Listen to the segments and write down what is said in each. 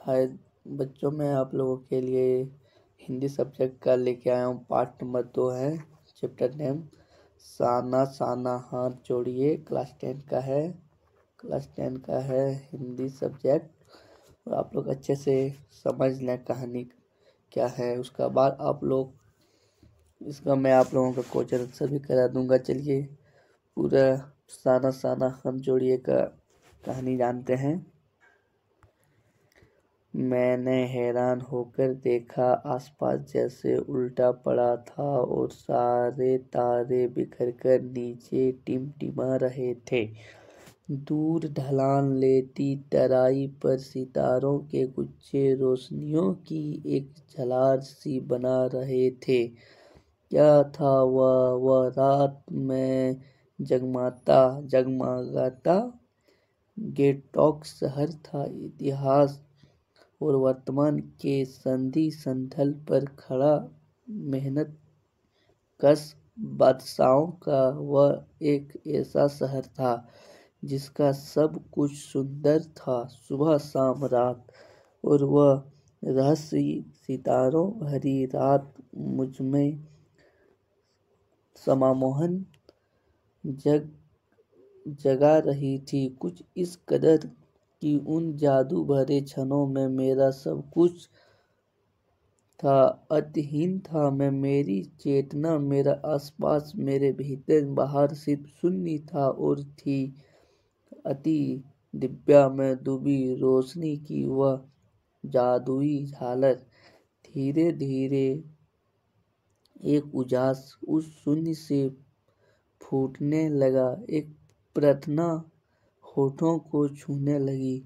हाय बच्चों, मैं आप लोगों के लिए हिंदी सब्जेक्ट का लेके आया हूँ। पार्ट नंबर 2 है। चैप्टर नेम साना साना हाथ जोड़िए। क्लास 10 का है हिंदी सब्जेक्ट। और आप लोग अच्छे से समझ लें कहानी क्या है। उसका बाद मैं आप लोगों का क्वेश्चन आंसर भी करा दूंगा। चलिए पूरा साना साना हाथ जोड़िए का कहानी जानते हैं। मैंने हैरान होकर देखा, आसपास जैसे उल्टा पड़ा था और सारे तारे बिखरकर नीचे टिमटिमा रहे थे। दूर ढलान लेती तराई पर सितारों के गुच्छे रोशनियों की एक झलार सी बना रहे थे। क्या था वह रात में जगमगाता गेटटॉक शहर था। इतिहास और वर्तमान के संधि संथल पर खड़ा, मेहनत कश बादशाहों का वह एक ऐसा शहर था जिसका सब कुछ सुंदर था, सुबह शाम रात। और वह रहस्य सितारों भरी रात मुझमें समामोहन जगा रही थी, कुछ इस कदर कि उन जादू भरे क्षणों में मेरा सब कुछ था अर्थहीन था। मैं, मेरी चेतना, मेरा आसपास, मेरे भीतर बाहर सिर्फ शून्य था और थी अति दिव्या में डूबी रोशनी की वह जादुई झालर। धीरे धीरे एक उजास उस शून्य से फूटने लगा। एक प्रार्थना होठों को छूने लगी।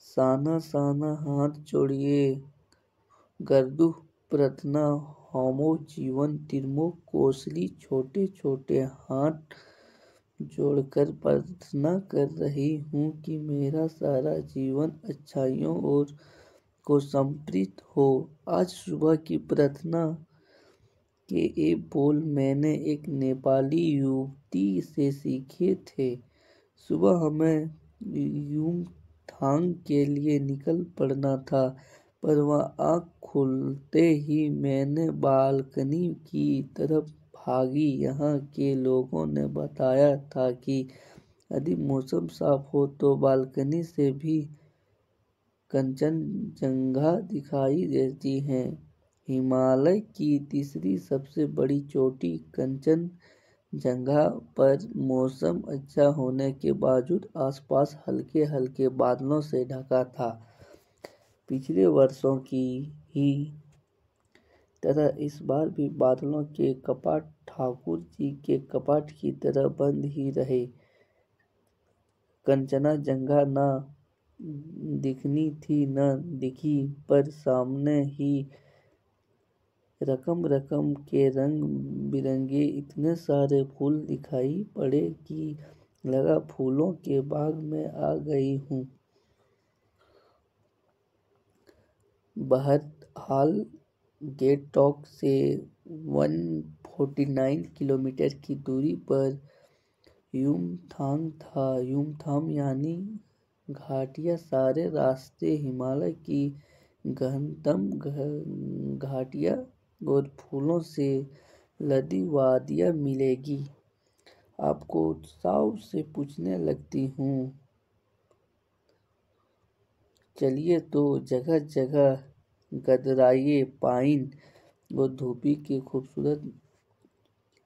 साना साना हाथ जोड़िए। गर्दु प्रार्थना होमो जीवन तिरमो कोसली। छोटे छोटे हाथ जोड़कर प्रार्थना कर रही हूँ कि मेरा सारा जीवन अच्छाइयों और को समर्पित हो। आज सुबह की प्रार्थना के ये बोल मैंने एक नेपाली युवती से सीखे थे। सुबह हमें युमथांग के लिए निकल पड़ना था, पर वह आँख खुलते ही मैंने बालकनी की तरफ भागी। यहाँ के लोगों ने बताया था कि यदि मौसम साफ हो तो बालकनी से भी कंचनजंगा दिखाई देती है। हिमालय की तीसरी सबसे बड़ी चोटी कंचनजंगा पर मौसम अच्छा होने के बावजूद आसपास हल्के हल्के बादलों से ढका था। पिछले वर्षों की ही तरह इस बार भी बादलों के कपाट ठाकुर जी के कपाट की तरह बंद ही रहे। कंचनजंगा न दिखनी थी न दिखी, पर सामने ही रकम रकम के रंग बिरंगे इतने सारे फूल दिखाई पड़े कि लगा फूलों के बाग में आ गई हूँ। बहरहाल गेटटॉक से 149 किलोमीटर की दूरी पर युमथांग था। युमथांग यानी घाटियाँ। सारे रास्ते हिमालय की गहनतम घाटियाँ और फूलों से लदी वादियाँ मिलेगी। आपको उत्साह से पूछने लगती हूँ। चलिए तो जगह जगह गदराइए पाइन और धूपी के खूबसूरत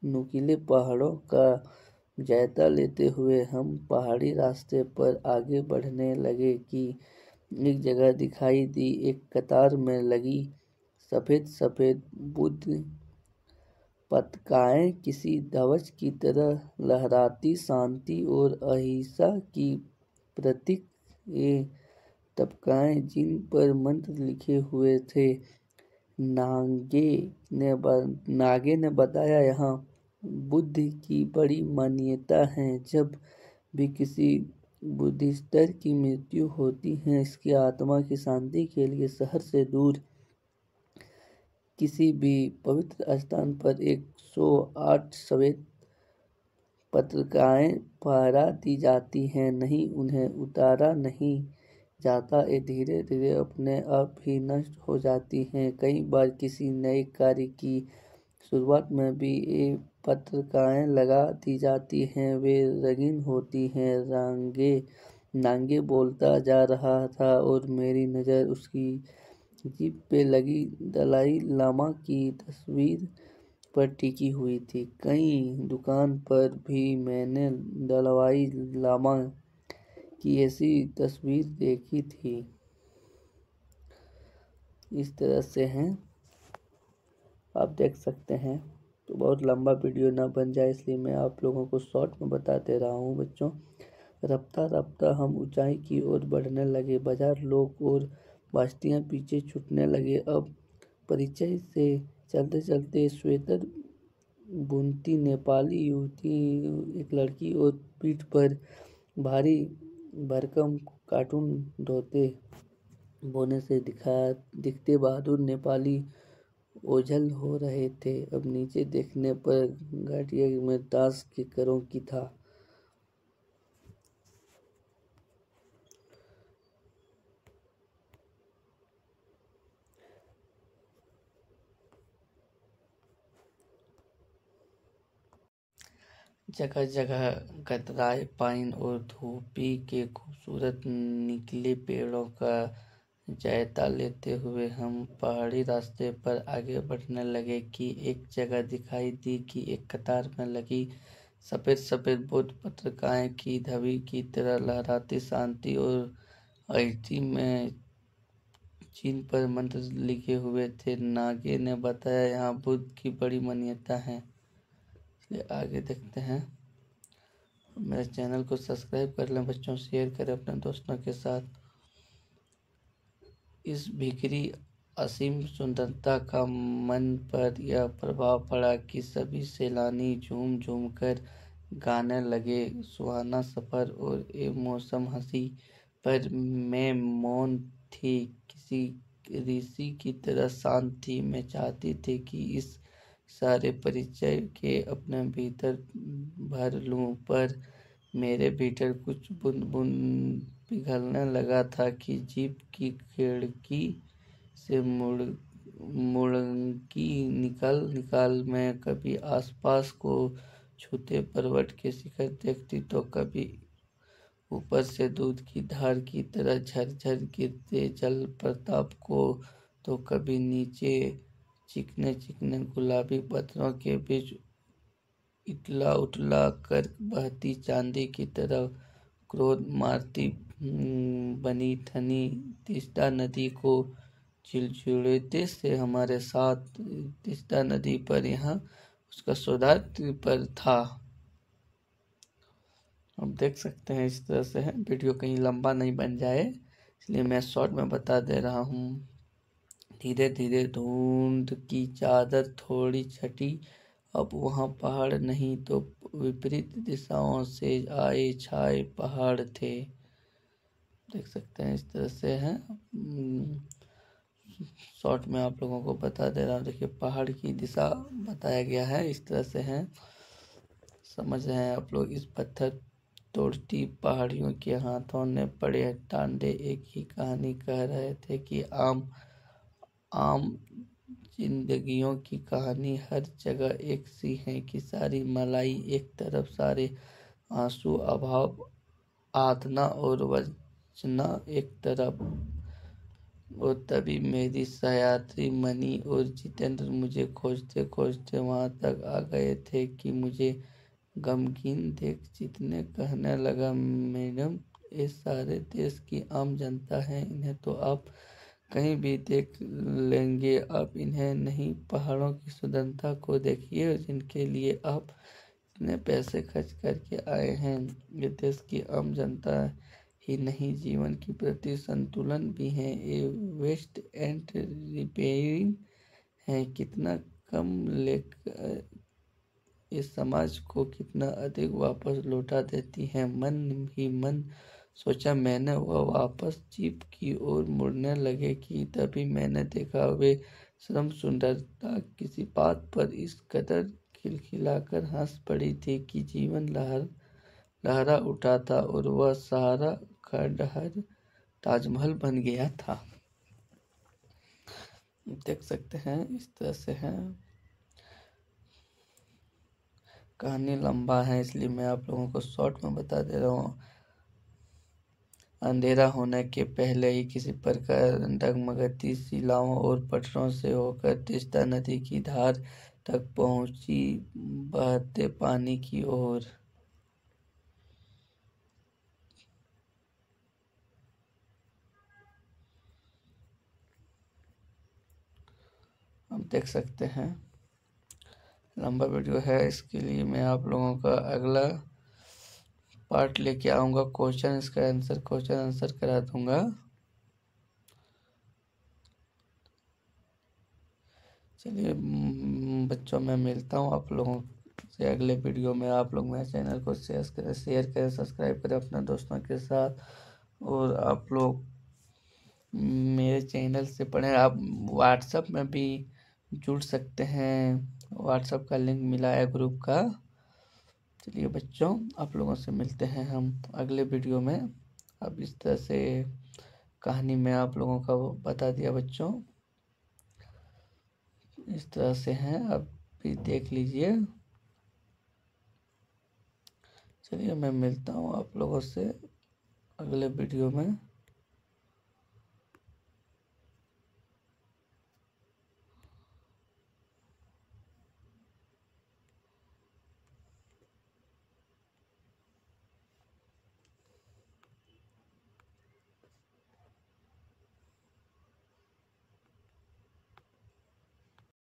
नुकीले पहाड़ों का जायजा लेते हुए हम पहाड़ी रास्ते पर आगे बढ़ने लगे कि एक जगह दिखाई दी। एक कतार में लगी सफ़ेद सफ़ेद बुद्ध पताकाएं किसी ध्वज की तरह लहराती, शांति और अहिंसा की प्रतीक। ये पताकाएं जिन पर मंत्र लिखे हुए थे। नागे ने बताया, यहाँ बुद्ध की बड़ी मान्यता है। जब भी किसी बुद्धिस्ट की मृत्यु होती है, इसकी आत्मा की शांति के लिए शहर से दूर किसी भी पवित्र स्थान पर 108 श्वेत पताकाएं फहरा दी जाती हैं। नहीं, उन्हें उतारा नहीं जाता है, धीरे धीरे अपने आप ही नष्ट हो जाती हैं। कई बार किसी नए कार्य की शुरुआत में भी ये पत्रिकाएँ लगा दी जाती हैं। वे रंगीन होती हैं। नांगे बोलता जा रहा था और मेरी नज़र उसकी जीप पे लगी दलाई लामा की तस्वीर पर टिकी हुई थी। कई दुकान पर भी मैंने दलाई लामा की ऐसी तस्वीर देखी थी। इस तरह से हैं, आप देख सकते हैं। तो बहुत लंबा वीडियो ना बन जाए इसलिए मैं आप लोगों को शॉर्ट में बताते रहा हूँ बच्चों। रफ्ता रफ्ता हम ऊंचाई की ओर बढ़ने लगे। बाजार, लोग और बस्तियाँ पीछे छूटने लगे। अब परिचय से चलते चलते स्वेटर बुनती नेपाली युवती, एक लड़की, और पीठ पर भारी भरकम कार्टून ढोते बोने से दिखते बहादुर नेपाली ओझल हो रहे थे। अब नीचे देखने पर घाटिया में ताश के करों की था। जगह जगह गदराए पाइन और धूपी के खूबसूरत निकले पेड़ों का जायजा लेते हुए हम पहाड़ी रास्ते पर आगे बढ़ने लगे कि एक जगह दिखाई दी कि एक कतार में लगी सफ़ेद सफ़ेद बोर्ड पत्रिकाएँ की धवी की तरह लहराती शांति और अहिंसा में जिन पर मंत्र लिखे हुए थे। नागे ने बताया यहाँ बुद्ध की बड़ी मान्यता है। इसलिए आगे देखते हैं। मेरे चैनल को सब्सक्राइब कर लें बच्चों, शेयर करें अपने दोस्तों के साथ। इस बिखरी असीम सुंदरता का मन पर यह प्रभाव पड़ा कि सभी सैलानी झूम झूम कर गाने लगे, सुहाना सफ़र और ये मौसम हंसी। पर मैं मौन थी, किसी ऋषि की तरह शांत थी। मैं चाहती थी कि इस सारे परिचय के अपने भीतर भर लूं, पर मेरे भीतर कुछ बूंद बूंद पिघलने लगा था कि जीप की खिड़की से मुड़की निकाल निकाल मैं कभी आसपास को छूते पर्वत के शिखर देखती, तो कभी ऊपर से दूध की धार की तरह झरझर गिरते जल प्रताप को, तो कभी नीचे चिकने चिकने गुलाबी पत्थरों के बीच इतला उतला कर बहती चांदी की तरह क्रोध मारती बनी ठनी तीस्ता नदी को चिलचिलाते से हमारे साथ तीस्ता नदी पर यहाँ उसका सौदागर पर था। आप देख सकते हैं इस तरह से है। वीडियो कहीं लंबा नहीं बन जाए इसलिए मैं शॉर्ट में बता दे रहा हूँ। धीरे धीरे धुंध की चादर थोड़ी छटी। अब वहाँ पहाड़ नहीं तो विपरीत दिशाओं से आए छाए पहाड़ थे। देख सकते हैं इस तरह से है। शॉर्ट में आप लोगों को बता दे रहा हूँ। देखिए पहाड़ की दिशा बताया गया है, इस तरह से है। समझ रहे हैं आप लोग। इस पत्थर तोड़ती पहाड़ियों के हाथों ने पड़े टांडे एक ही कहानी कह रहे थे कि आम जिंदगियों की कहानी हर जगह एक सी है कि सारी मलाई एक तरफ, सारे आंसू, अभाव, यातना और वंचना एक तरफ। और तभी मेरी सहयात्री मनी और जितेंद्र मुझे खोजते खोजते वहां तक आ गए थे कि मुझे गमगीन देख जितने कहने लगा, मैडम ये सारे देश की आम जनता है, इन्हें तो आप कहीं भी देख लेंगे। आप इन्हें नहीं, पहाड़ों की सुंदरता को देखिए जिनके लिए आप इतने पैसे खर्च करके आए हैं। ये देश की आम जनता ही नहीं, जीवन के प्रति संतुलन भी है। ये वेस्ट एंड रिपेयरिंग है, कितना कम लेकर इस समाज को कितना अधिक वापस लौटा देती है। मन ही मन सोचा मैंने। वह वापस जीप की ओर मुड़ने लगे कि तभी मैंने देखा वे श्रम सुंदरता किसी बात पर इस कदर खिलखिलाकर हंस पड़ी थी कि जीवन लहरा उठा था और वह सहारा खंडहर ताजमहल बन गया था। देख सकते हैं इस तरह से है। कहानी लंबा है इसलिए मैं आप लोगों को शॉर्ट में बता दे रहा हूँ। अंधेरा होने के पहले ही किसी प्रकार डगमगती शिलाओं और पत्थरों से होकर तीस्ता नदी की धार तक पहुंची, बहते पानी की ओर। आप देख सकते हैं लंबा वीडियो है, इसके लिए मैं आप लोगों का अगला पार्ट लेके आऊँगा। क्वेश्चन आंसर करा दूंगा। चलिए बच्चों, मैं मिलता हूँ आप लोगों से अगले वीडियो में। आप लोग मेरे चैनल को शेयर करें, सब्सक्राइब करें अपने दोस्तों के साथ। और आप लोग मेरे चैनल से पढ़ें। आप व्हाट्सएप में भी जुड़ सकते हैं, व्हाट्सएप का लिंक मिला है ग्रुप का। चलिए बच्चों, आप लोगों से मिलते हैं हम अगले वीडियो में। अब इस तरह से कहानी मैं आप लोगों का बता दिया बच्चों, इस तरह से हैं, अब भी देख लीजिए। चलिए मैं मिलता हूँ आप लोगों से अगले वीडियो में।